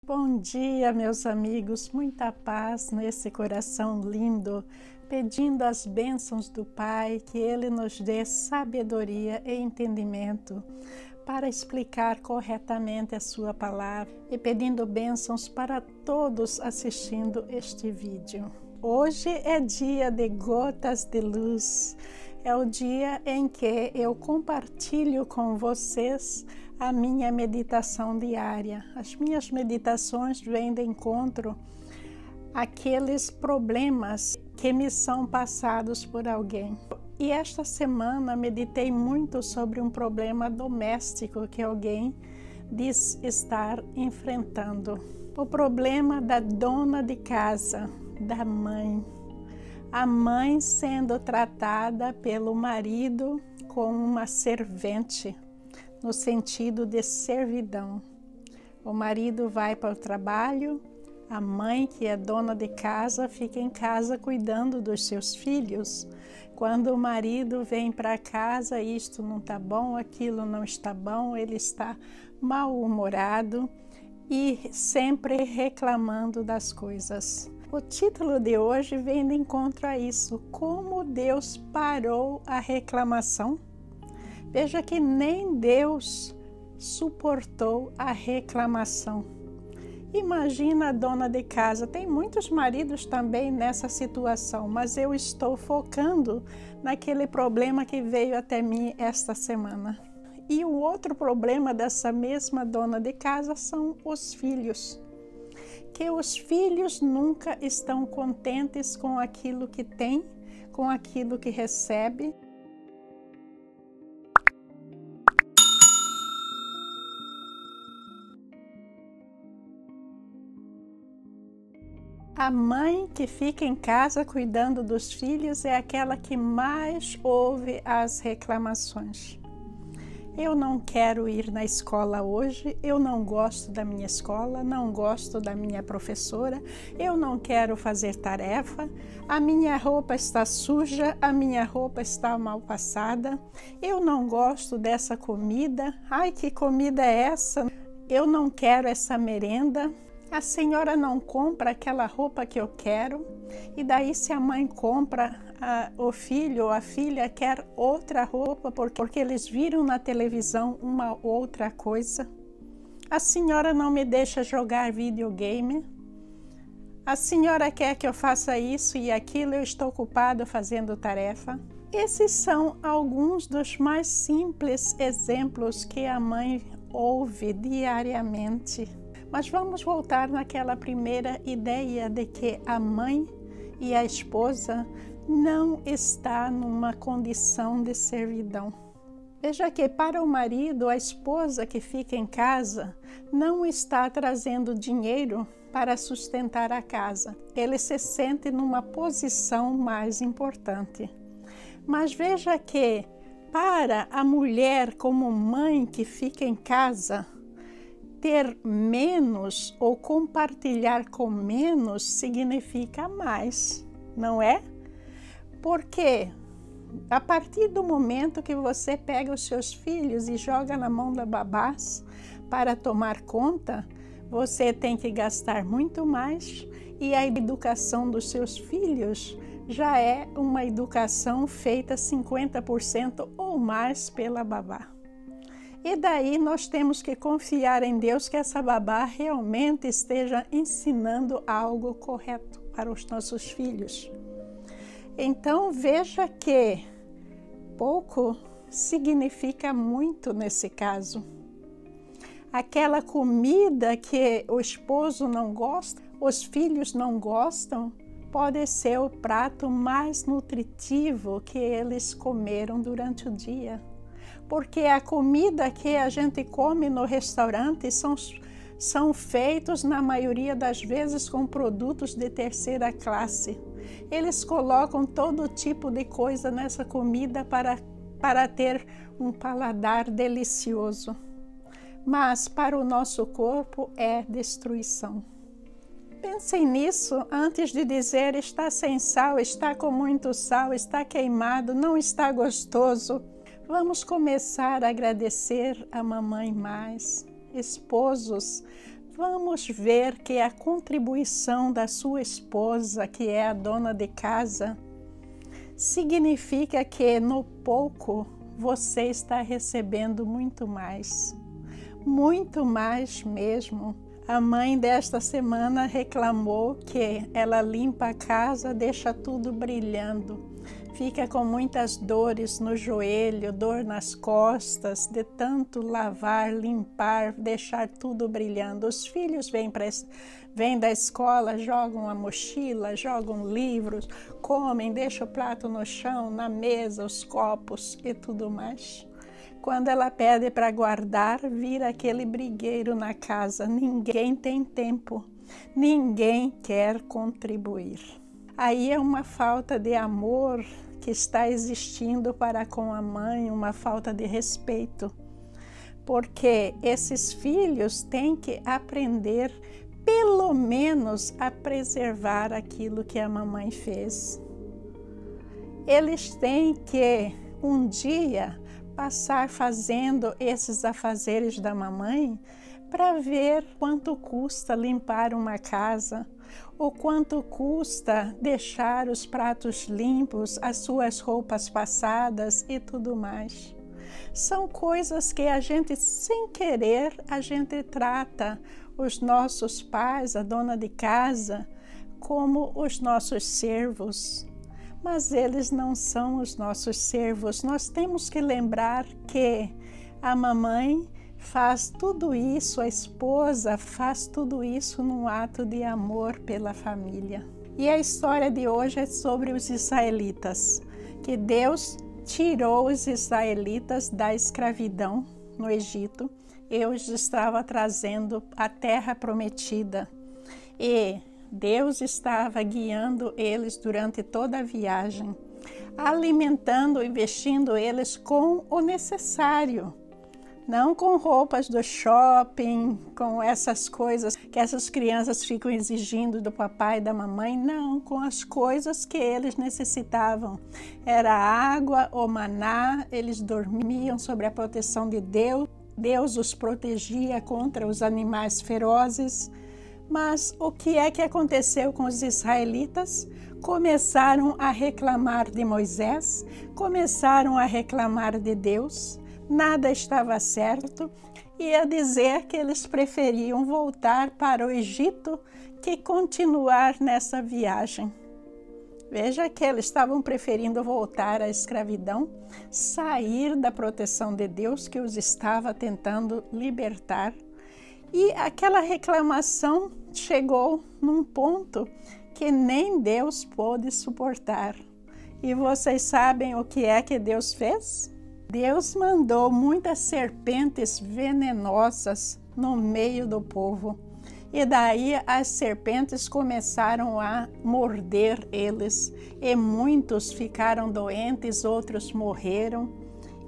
Bom dia, meus amigos, muita paz nesse coração lindo, pedindo as bênçãos do Pai, que Ele nos dê sabedoria e entendimento para explicar corretamente a sua palavra e pedindo bênçãos para todos assistindo este vídeo. Hoje é dia de gotas de luz, é o dia em que eu compartilho com vocês a minha meditação diária. As minhas meditações vêm de encontro àqueles problemas que me são passados por alguém. E esta semana meditei muito sobre um problema doméstico que alguém diz estar enfrentando. O problema da dona de casa, da mãe. A mãe sendo tratada pelo marido como uma servente, no sentido de servidão. O marido vai para o trabalho, a mãe, que é dona de casa, fica em casa cuidando dos seus filhos. Quando o marido vem para casa, isto não está bom, aquilo não está bom, ele está mal-humorado e sempre reclamando das coisas. O título de hoje vem de encontro a isso: como Deus parou a reclamação. Veja que nem Deus suportou a reclamação. Imagina a dona de casa, tem muitos maridos também nessa situação, mas eu estou focando naquele problema que veio até mim esta semana. E o outro problema dessa mesma dona de casa são os filhos. Que os filhos nunca estão contentes com aquilo que tem, com aquilo que recebe. A mãe que fica em casa cuidando dos filhos é aquela que mais ouve as reclamações. Eu não quero ir na escola hoje, eu não gosto da minha escola, não gosto da minha professora, eu não quero fazer tarefa, a minha roupa está suja, a minha roupa está mal passada, eu não gosto dessa comida, ai, que comida é essa? Eu não quero essa merenda. A senhora não compra aquela roupa que eu quero, e daí se a mãe compra, o filho ou a filha quer outra roupa porque eles viram na televisão uma outra coisa. A senhora não me deixa jogar videogame. A senhora quer que eu faça isso e aquilo, eu estou ocupado fazendo tarefa. Esses são alguns dos mais simples exemplos que a mãe ouve diariamente. Mas vamos voltar naquela primeira ideia de que a mãe e a esposa não estão numa condição de servidão. Veja que para o marido, a esposa que fica em casa não está trazendo dinheiro para sustentar a casa. Ele se sente numa posição mais importante. Mas veja que para a mulher como mãe que fica em casa, ter menos ou compartilhar com menos significa mais, não é? Porque a partir do momento que você pega os seus filhos e joga na mão da babás para tomar conta, você tem que gastar muito mais, e a educação dos seus filhos já é uma educação feita 50% ou mais pela babá. E daí nós temos que confiar em Deus que essa babá realmente esteja ensinando algo correto para os nossos filhos. Então veja que pouco significa muito nesse caso. Aquela comida que o esposo não gosta, os filhos não gostam, pode ser o prato mais nutritivo que eles comeram durante o dia. Porque a comida que a gente come no restaurante são feitos, na maioria das vezes, com produtos de terceira classe. Eles colocam todo tipo de coisa nessa comida para ter um paladar delicioso. Mas para o nosso corpo é destruição. Pensem nisso antes de dizer está sem sal, está com muito sal, está queimado, não está gostoso. Vamos começar a agradecer a mamãe mais. Esposos, vamos ver que a contribuição da sua esposa, que é a dona de casa, significa que no pouco você está recebendo muito mais mesmo. A mãe desta semana reclamou que ela limpa a casa, deixa tudo brilhando. Fica com muitas dores no joelho, dor nas costas, de tanto lavar, limpar, deixar tudo brilhando. Os filhos vêm da escola, jogam a mochila, jogam livros, comem, deixam o prato no chão, na mesa, os copos e tudo mais. Quando ela pede para guardar, vira aquele brigueiro na casa. Ninguém tem tempo, ninguém quer contribuir. Aí é uma falta de amor que está existindo para com a mãe, uma falta de respeito, porque esses filhos têm que aprender, pelo menos, a preservar aquilo que a mamãe fez. Eles têm que, um dia, passar fazendo esses afazeres da mamãe para ver quanto custa limpar uma casa, ou quanto custa deixar os pratos limpos, as suas roupas passadas e tudo mais. São coisas que a gente, sem querer, a gente trata os nossos pais, a dona de casa, como os nossos servos. Mas eles não são os nossos servos. Nós temos que lembrar que a mamãe faz tudo isso, a esposa faz tudo isso num ato de amor pela família. E a história de hoje é sobre os israelitas, que Deus tirou os israelitas da escravidão no Egito e os estava trazendo à terra prometida. E Deus estava guiando eles durante toda a viagem, alimentando e vestindo eles com o necessário. Não com roupas do shopping, com essas coisas que essas crianças ficam exigindo do papai e da mamãe. Não, com as coisas que eles necessitavam. Era água, o maná, eles dormiam sob a proteção de Deus. Deus os protegia contra os animais ferozes. Mas o que é que aconteceu com os israelitas? Começaram a reclamar de Moisés, começaram a reclamar de Deus. Nada estava certo e a dizer que eles preferiam voltar para o Egito que continuar nessa viagem. Veja que eles estavam preferindo voltar à escravidão, sair da proteção de Deus que os estava tentando libertar. E aquela reclamação chegou num ponto que nem Deus pôde suportar. E vocês sabem o que é que Deus fez? Deus mandou muitas serpentes venenosas no meio do povo. E daí as serpentes começaram a morder eles. E muitos ficaram doentes, outros morreram.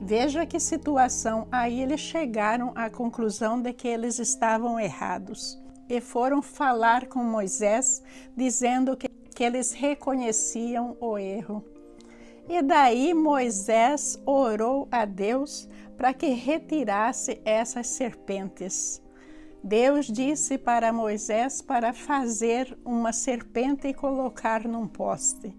Veja que situação. Aí eles chegaram à conclusão de que eles estavam errados. E foram falar com Moisés, dizendo que eles reconheciam o erro. E daí Moisés orou a Deus para que retirasse essas serpentes. Deus disse para Moisés para fazer uma serpente e colocar num poste.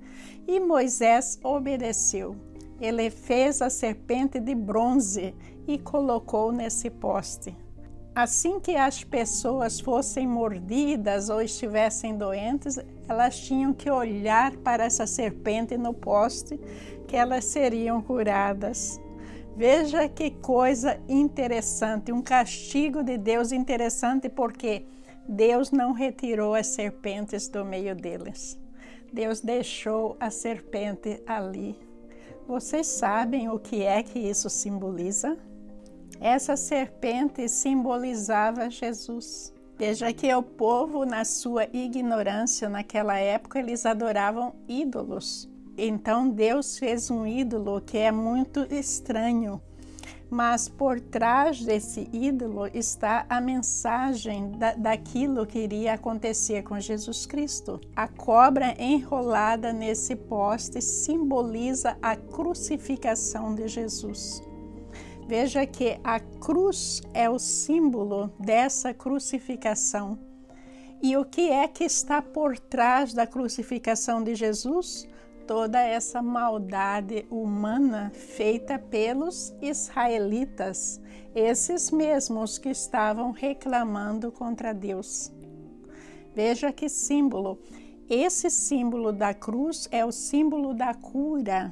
E Moisés obedeceu. Ele fez a serpente de bronze e colocou nesse poste. Assim que as pessoas fossem mordidas ou estivessem doentes, elas tinham que olhar para essa serpente no poste, que elas seriam curadas. Veja que coisa interessante, um castigo de Deus interessante, porque Deus não retirou as serpentes do meio deles. Deus deixou a serpente ali. Vocês sabem o que é que isso simboliza? Essa serpente simbolizava Jesus. Veja que o povo, na sua ignorância naquela época, eles adoravam ídolos. Então Deus fez um ídolo que é muito estranho, mas por trás desse ídolo está a mensagem daquilo que iria acontecer com Jesus Cristo. A cobra enrolada nesse poste simboliza a crucificação de Jesus. Veja que a cruz é o símbolo dessa crucificação. E o que é que está por trás da crucificação de Jesus? Toda essa maldade humana feita pelos israelitas, esses mesmos que estavam reclamando contra Deus. Veja que símbolo. Esse símbolo da cruz é o símbolo da cura,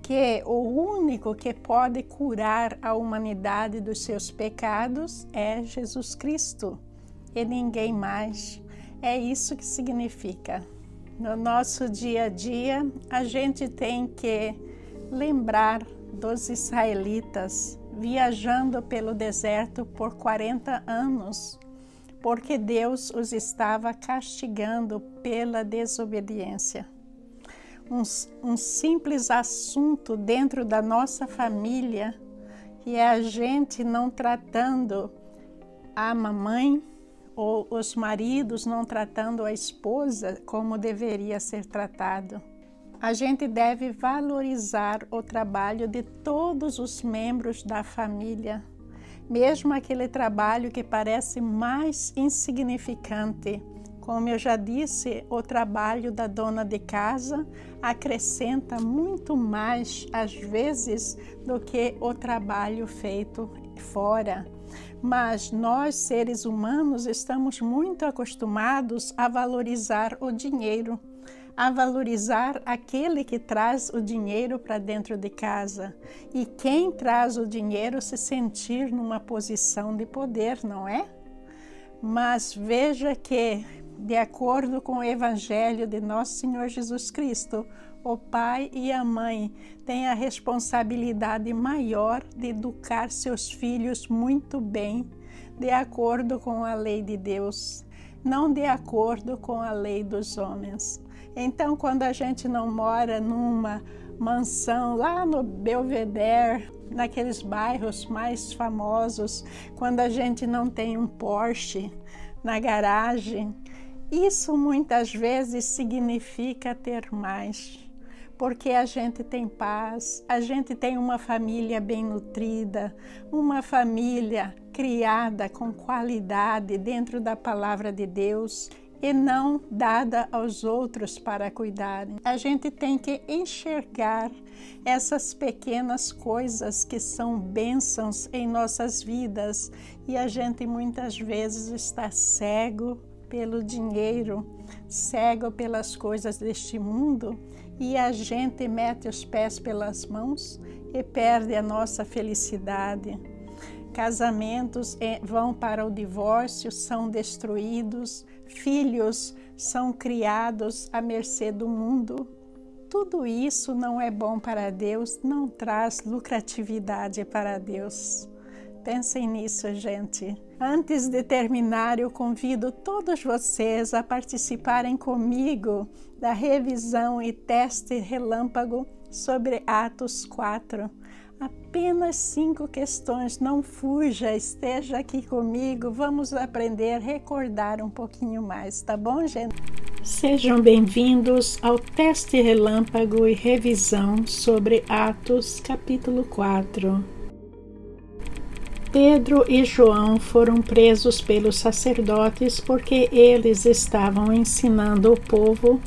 que o único que pode curar a humanidade dos seus pecados é Jesus Cristo e ninguém mais. É isso que significa. No nosso dia a dia, a gente tem que lembrar dos israelitas viajando pelo deserto por 40 anos, porque Deus os estava castigando pela desobediência. Um simples assunto dentro da nossa família, que é a gente não tratando a mamãe ou os maridos não tratando a esposa como deveria ser tratado. A gente deve valorizar o trabalho de todos os membros da família, mesmo aquele trabalho que parece mais insignificante. Como eu já disse, o trabalho da dona de casa acrescenta muito mais, às vezes, do que o trabalho feito fora. Mas nós, seres humanos, estamos muito acostumados a valorizar o dinheiro, a valorizar aquele que traz o dinheiro para dentro de casa. E quem traz o dinheiro se sentir numa posição de poder, não é? Mas veja que, de acordo com o Evangelho de Nosso Senhor Jesus Cristo, o pai e a mãe têm a responsabilidade maior de educar seus filhos muito bem, de acordo com a lei de Deus, não de acordo com a lei dos homens. Então, quando a gente não mora numa mansão lá no Belvedere, naqueles bairros mais famosos, quando a gente não tem um Porsche na garagem, isso muitas vezes significa ter mais, porque a gente tem paz, a gente tem uma família bem nutrida, uma família criada com qualidade dentro da palavra de Deus e não dada aos outros para cuidarem. A gente tem que enxergar essas pequenas coisas que são bênçãos em nossas vidas e a gente muitas vezes está cego pelo dinheiro, cego pelas coisas deste mundo, e a gente mete os pés pelas mãos e perde a nossa felicidade. Casamentos vão para o divórcio, são destruídos, filhos são criados à mercê do mundo. Tudo isso não é bom para Deus, não traz lucratividade para Deus. Pensem nisso, gente. Antes de terminar, eu convido todos vocês a participarem comigo da revisão e teste relâmpago sobre Atos 4. Apenas 5 questões, não fuja, esteja aqui comigo, vamos aprender, recordar um pouquinho mais, tá bom, gente? Sejam bem-vindos ao teste relâmpago e revisão sobre Atos capítulo 4. Pedro e João foram presos pelos sacerdotes porque eles estavam ensinando o povo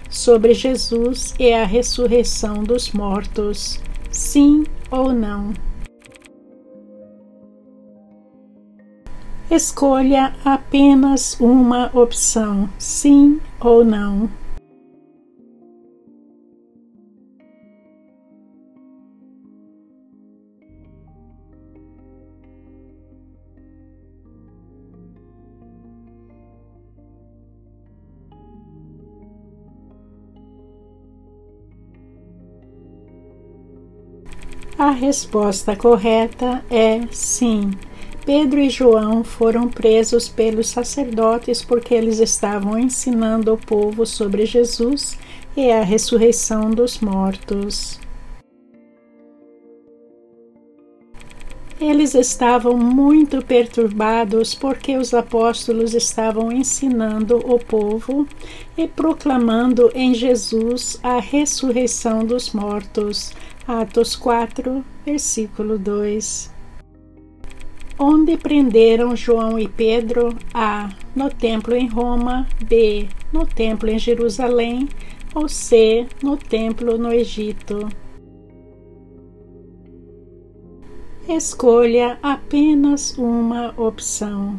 sobre Jesus e a ressurreição dos mortos. Sim ou não? Escolha apenas uma opção, sim ou não. A resposta correta é sim. Pedro e João foram presos pelos sacerdotes porque eles estavam ensinando o povo sobre Jesus e a ressurreição dos mortos. Eles estavam muito perturbados porque os apóstolos estavam ensinando o povo e proclamando em Jesus a ressurreição dos mortos. Atos 4, versículo 2. Onde prenderam João e Pedro? A. No templo em Roma. B. No templo em Jerusalém. Ou C. No templo no Egito. Escolha apenas uma opção.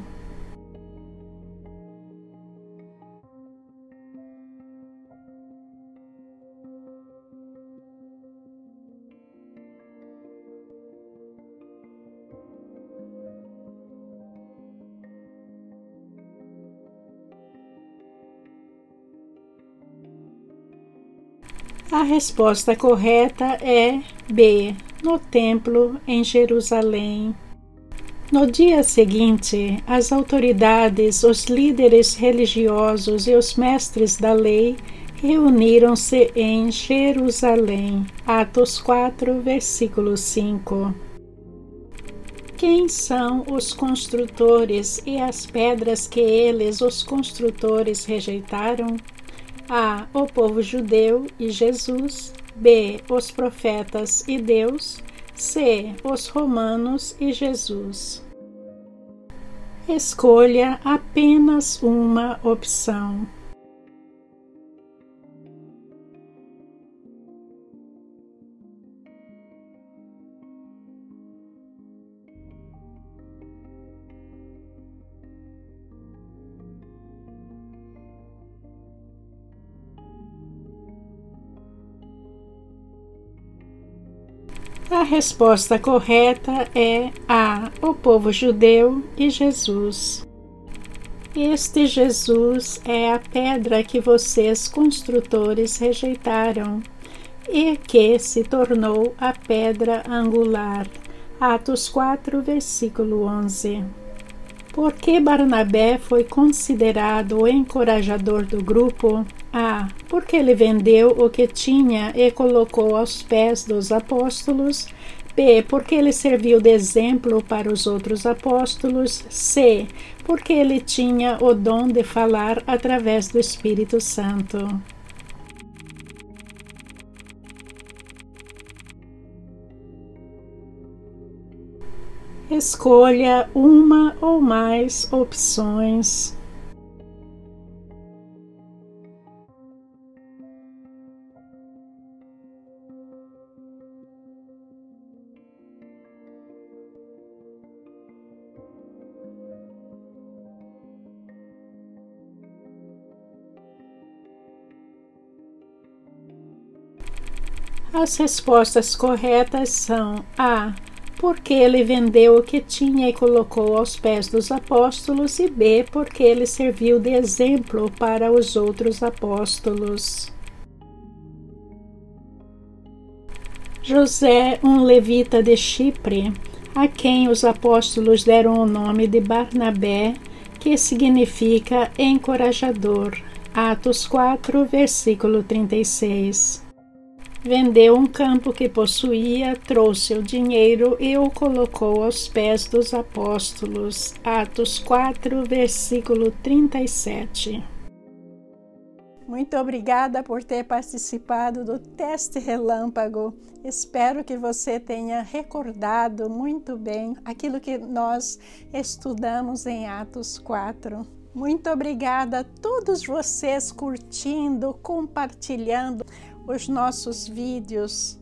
A resposta correta é B. No templo em Jerusalém. No dia seguinte, as autoridades, os líderes religiosos e os mestres da lei reuniram-se em Jerusalém. Atos 4, versículo 5. Quem são os construtores e as pedras que eles, os construtores, rejeitaram? A. O povo judeu e Jesus. B. Os profetas e Deus. C. Os romanos e Jesus. Escolha apenas uma opção. A resposta correta é A. O povo judeu e Jesus. Este Jesus é a pedra que vocês, construtores, rejeitaram e que se tornou a pedra angular. Atos 4, versículo 11. Por que Barnabé foi considerado o encorajador do grupo? A. Porque ele vendeu o que tinha e colocou aos pés dos apóstolos. B. Porque ele serviu de exemplo para os outros apóstolos. C. Porque ele tinha o dom de falar através do Espírito Santo. Escolha uma ou mais opções. As respostas corretas são A. Porque ele vendeu o que tinha e colocou aos pés dos apóstolos, e B. Porque ele serviu de exemplo para os outros apóstolos. José, um levita de Chipre, a quem os apóstolos deram o nome de Barnabé, que significa encorajador. Atos 4, versículo 36. Vendeu um campo que possuía, trouxe o dinheiro e o colocou aos pés dos apóstolos. Atos 4, versículo 37. Muito obrigada por ter participado do teste relâmpago. Espero que você tenha recordado muito bem aquilo que nós estudamos em Atos 4. Muito obrigada a todos vocês curtindo, compartilhando os nossos vídeos.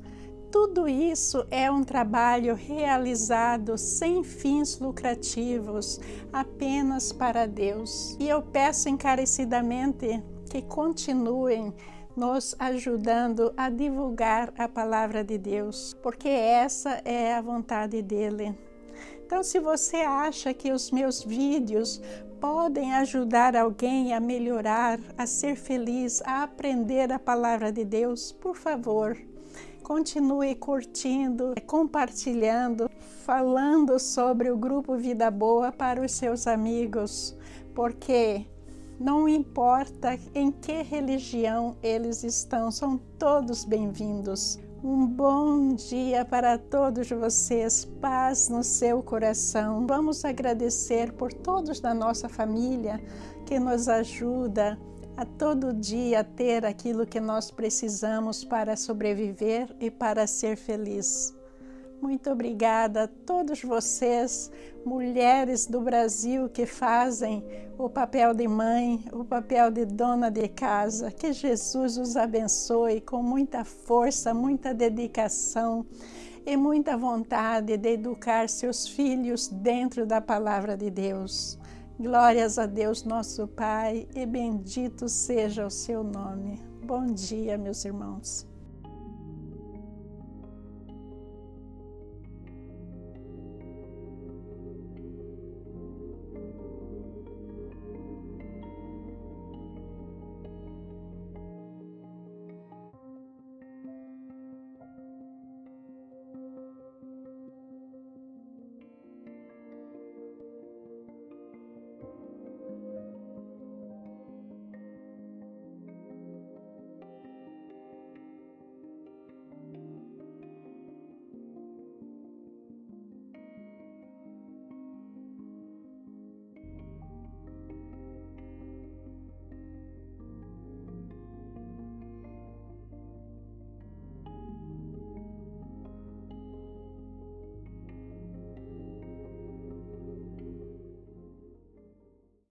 Tudo isso é um trabalho realizado sem fins lucrativos, apenas para Deus. E eu peço encarecidamente que continuem nos ajudando a divulgar a palavra de Deus, porque essa é a vontade dele. Então, se você acha que os meus vídeos podem ajudar alguém a melhorar, a ser feliz, a aprender a palavra de Deus, por favor, continue curtindo, compartilhando, falando sobre o Grupo Vida Boa para os seus amigos, porque não importa em que religião eles estão, são todos bem-vindos. Um bom dia para todos vocês, paz no seu coração. Vamos agradecer por todos da nossa família que nos ajuda a todo dia ter aquilo que nós precisamos para sobreviver e para ser feliz. Muito obrigada a todos vocês, mulheres do Brasil que fazem o papel de mãe, o papel de dona de casa. Que Jesus os abençoe com muita força, muita dedicação e muita vontade de educar seus filhos dentro da palavra de Deus. Glórias a Deus, nosso Pai, e bendito seja o seu nome. Bom dia, meus irmãos.